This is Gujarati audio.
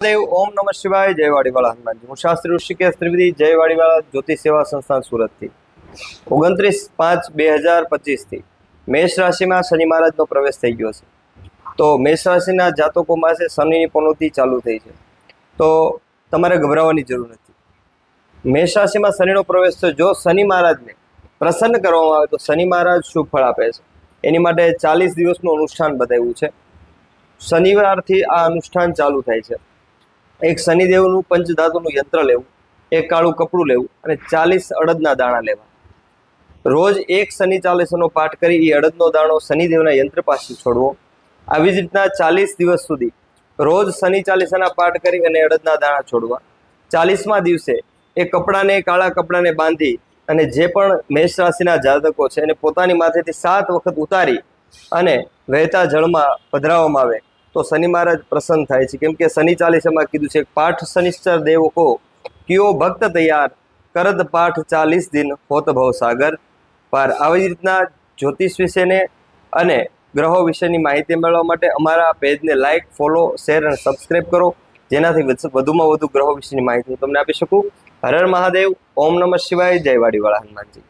દેવ ઓમ નમઃ શિવાય જય વાડીવાળા હનુમાનજી। હું શાસ્ત્રી ઋષિકેશ ત્રિવેદી જય વાડીવાળા જ્યોતિષ સેવા સંસ્થાન સુરતથી 29/5/2025 થી મેષ રાશિમાં શનિ મહારાજનો પ્રવેશ થઈ ગયો છે। તો મેષ રાશિના જાતકોમાં છે શનિની પનોતી ચાલુ થઈ છે, તો તમારે ગભરાવાની જરૂર નથી। મેષ રાશિમાં શનિનો પ્રવેશ છે। જો શનિ મહારાજને પ્રસન્ન કરવામાં આવે તો શનિ મહારાજ શુભ ફળ આપે છે। એની માટે 40 દિવસનું અનુષ્ઠાન બતાવ્યું છે। શનિવારથી આ અનુષ્ઠાન ચાલુ થાય છે। એક શનિદેવનું પંચધાતુનું યંત્ર લેવું, એક કાળું કપડું લેવું અને 40 અડદના દાણા લેવા। રોજ એક શનિ ચાલીસાનો પાઠ કરી એ અડદનો દાણો શનિદેવના યંત્ર પાસે છોડવો। આવી જ રીતના 40 દિવસ સુધી રોજ શનિ ચાલીસાના પાઠ કરી અને અડદના દાણા છોડવા। 40મા દિવસે એ કપડાને, કાળા કપડાને બાંધી અને જે પણ મેષ રાશિના જાતકો છે એને પોતાની માથેથી 7 વખત ઉતારી અને વહેતા જળમાં પધરાવવામાં આવે તો શનિ મહારાજ પ્રસન્ન થાય છે। કેમ કે શનિ ચાલીસામાં કીધું છે, પાઠ શનિશ્ચર દેવ કો કિયો ભક્ત તૈયાર, કરદ પાઠ 40 દિન હોત ભવ સાગર પાર। આવી રીતના જ્યોતિષ વિશેને અને ગ્રહો વિશેની માહિતી મેળવવા માટે અમારા પેજને લાઇક, ફોલો, શેર અને સબસ્ક્રાઈબ કરો, જેનાથી વધુમાં વધુ ગ્રહો વિશેની માહિતી હું તમને આપી શકું। હર હર મહાદેવ, ઓમ નમઃ શિવાય, જય વાડીવાળા હનુમાનજી।